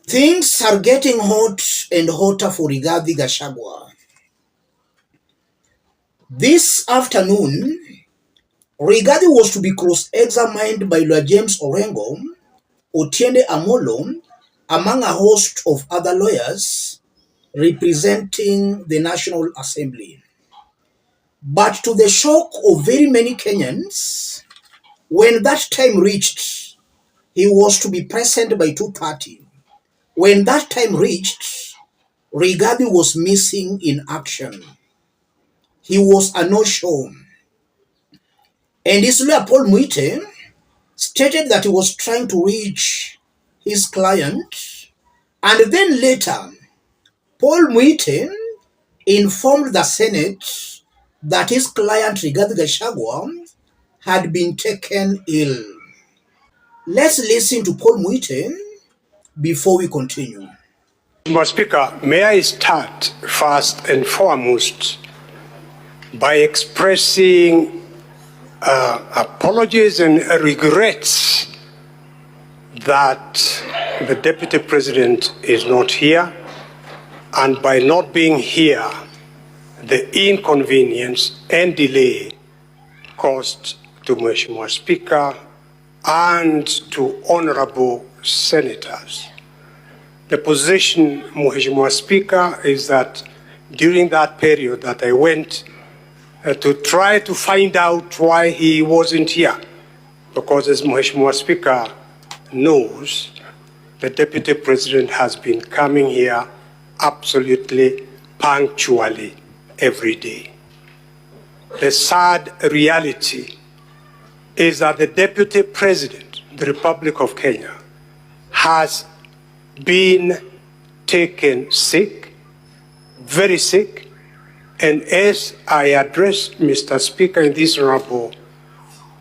Things are getting hot and hotter for Rigathi Gachagua. This afternoon, Rigathi was to be cross-examined by Lawyer James Orengo, Otiende Amolo, among a host of other lawyers representing the National Assembly. But to the shock of very many Kenyans, when that time reached, he was to be present by 2:30. When that time reached, Rigathi was missing in action. He was a no-show. And his lawyer Paul Muite stated that he was trying to reach his client, and then later, Paul Muite informed the Senate that his client Rigathi Gachagua had been taken ill. Let's listen to Paul Muite before we continue. Mr. Speaker, may I start first and foremost by expressing apologies and regrets that the Deputy President is not here, and by not being here, the inconvenience and delay caused to Mheshimiwa Speaker and to honorable senators. The position, Mheshimiwa Speaker, is that during that period that I went to try to find out why he wasn't here, because as Mheshimiwa Speaker knows, the Deputy President has been coming here absolutely punctually every day. The sad reality is that the Deputy President, the Republic of Kenya, has been taken sick, very sick, and as I address Mr. Speaker in this honorable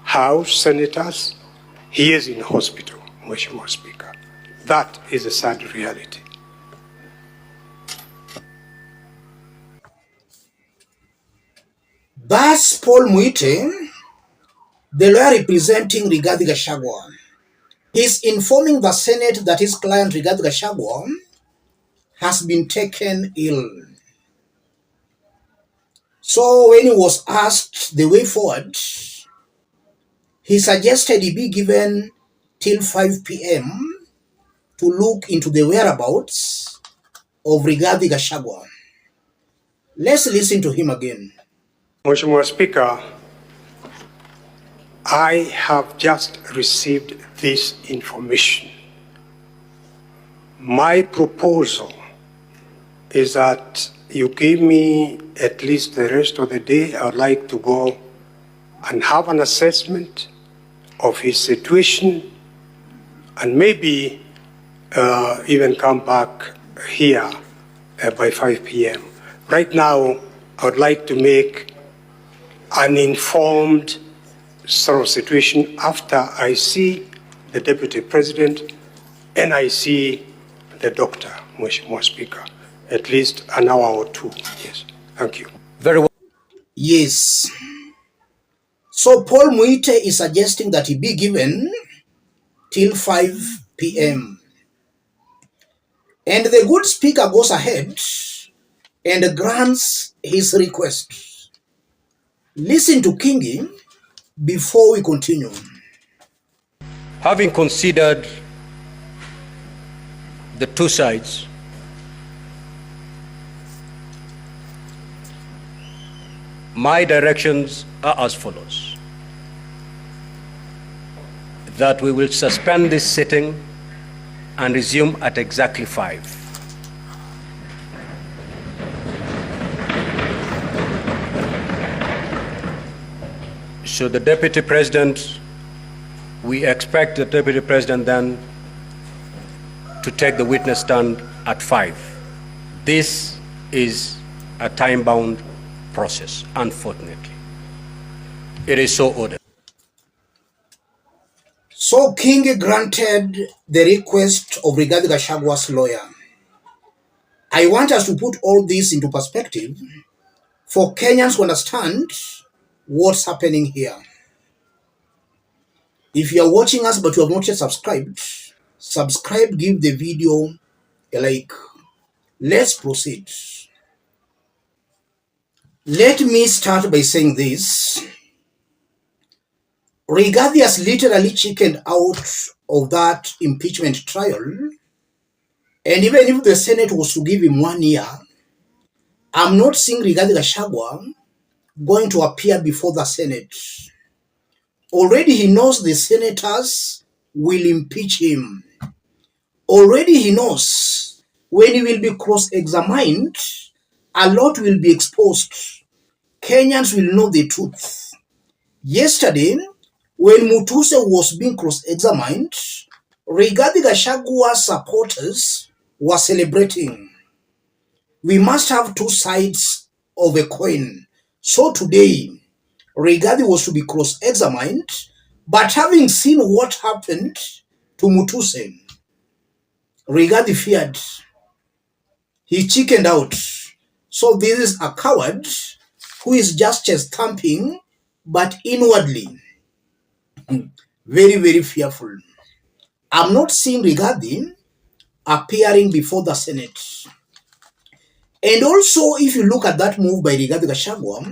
House, senators, he is in hospital, Mheshimiwa Speaker. That is a sad reality. Thus, Paul Muite, the lawyer representing Rigathi Gachagua, is informing the Senate that his client Rigathi Gachagua has been taken ill. So when he was asked the way forward, he suggested he be given till 5 p.m. to look into the whereabouts of Rigathi Gachagua. Let's listen to him again. Mheshimiwa Speaker, I have just received this information. My proposal is that you give me at least the rest of the day. I would like to go and have an assessment of his situation and maybe even come back here by 5 p.m. Right now, I would like to make an informed sort of situation after I see the Deputy President and I see the doctor, Mheshimiwa Speaker, at least an hour or two. Yes, thank you. Very well. Yes. So Paul Muite is suggesting that he be given till 5 p.m. And the good speaker goes ahead and grants his request. Listen to Kingi before we continue. Having considered the two sides, my directions are as follows: that we will suspend this sitting and resume at exactly 5. So the Deputy President, we expect the Deputy President then to take the witness stand at 5. This is a time-bound process, unfortunately. It is so ordered. So King granted the request of Rigathi Gachagua's lawyer. I want us to put all this into perspective for Kenyans to understand what's happening here. If you are watching us but you have not yet subscribed, subscribe, give the video a like. Let's proceed. Let me start by saying this. Rigathi has literally chickened out of that impeachment trial, and even if the Senate was to give him 1 year, I'm not seeing Rigathi Gachagua going to appear before the Senate. Already he knows the senators will impeach him. Already he knows when he will be cross-examined, a lot will be exposed. Kenyans will know the truth. Yesterday, when Mutuse was being cross-examined, Rigathi Gachagua's supporters were celebrating. We must have two sides of a coin. So today, Rigathi was to be cross-examined, but having seen what happened to Mutuse, Rigathi feared. He chickened out. So this is a coward who is just chest thumping, but inwardly very, very fearful. I'm not seeing Rigathi appearing before the Senate. And also, if you look at that move by Rigathi Gachagua,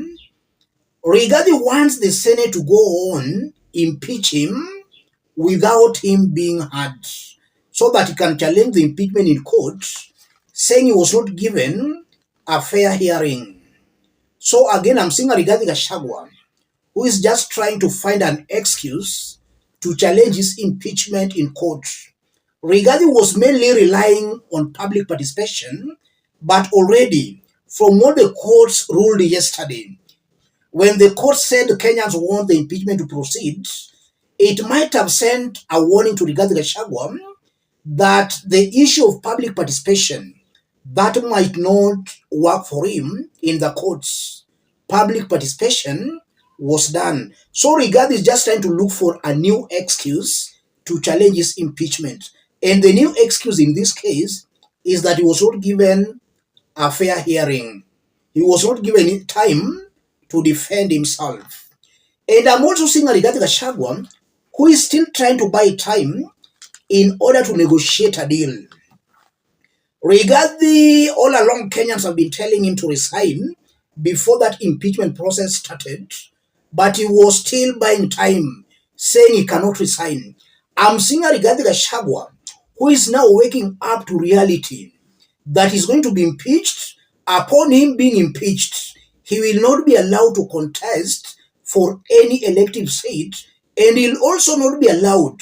Rigathi wants the Senate to go on, impeach him without him being heard, so that he can challenge the impeachment in court, saying he was not given a fair hearing. So again, I'm seeing a Rigathi Gachagua who is just trying to find an excuse to challenge his impeachment in court. Rigathi was mainly relying on public participation, but already, from what the courts ruled yesterday, when the court said Kenyans want the impeachment to proceed, it might have sent a warning to Rigathi Gachagua that the issue of public participation, that might not work for him in the courts. Public participation was done. So Rigathi is just trying to look for a new excuse to challenge his impeachment. And the new excuse in this case is that he was not given a fair hearing. He was not given time to defend himself. And I'm also seeing a Rigathi Gachagua who is still trying to buy time in order to negotiate a deal. Rigathi, all along, Kenyans have been telling him to resign before that impeachment process started, but he was still buying time, saying he cannot resign. I'm seeing a Rigathi Gachagua who is now waking up to reality that he's going to be impeached. Upon him being impeached, he will not be allowed to contest for any elective seat, and he'll also not be allowed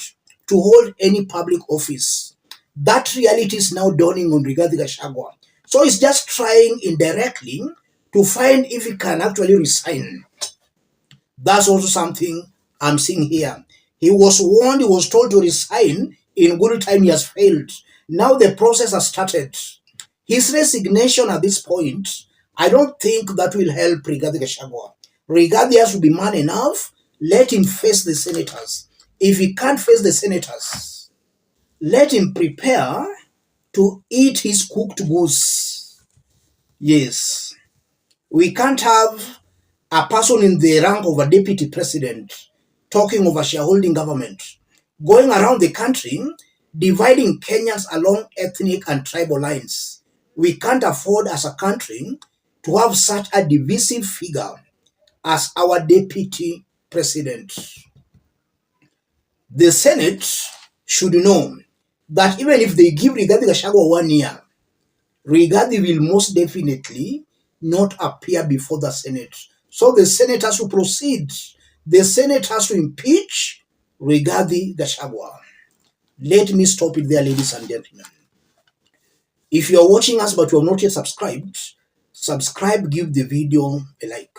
to hold any public office. That reality is now dawning on Rigathi Gachagua. So he's just trying indirectly to find if he can actually resign. That's also something I'm seeing here. He was warned, he was told to resign. In good time, he has failed. Now the process has started. His resignation at this point, I don't think that will help Rigathi Gachagua. Rigathi has to be man enough. Let him face the senators. If he can't face the senators, let him prepare to eat his cooked goose. Yes. We can't have a person in the rank of a deputy president talking of a shareholding government, going around the country, dividing Kenyans along ethnic and tribal lines. We can't afford as a country to have such a divisive figure as our deputy president. The Senate should know that even if they give Rigathi Gachagua 1 year, Rigathi will most definitely not appear before the Senate. So the Senate has to proceed. The Senate has to impeach Rigathi Gachagua. Let me stop it there, ladies and gentlemen. If you are watching us but you have not yet subscribed, subscribe, give the video a like.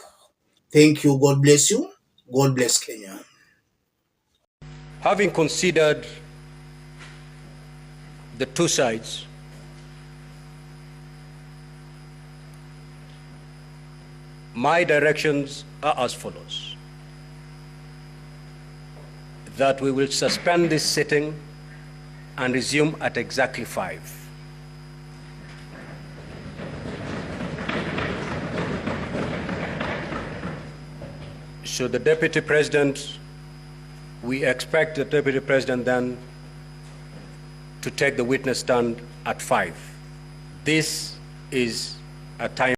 Thank you. God bless you. God bless Kenya. Having considered the two sides, my directions are as follows: that we will suspend this sitting and resume at exactly 5. Should the Deputy President, we expect the Deputy President then to take the witness stand at 5. This is a time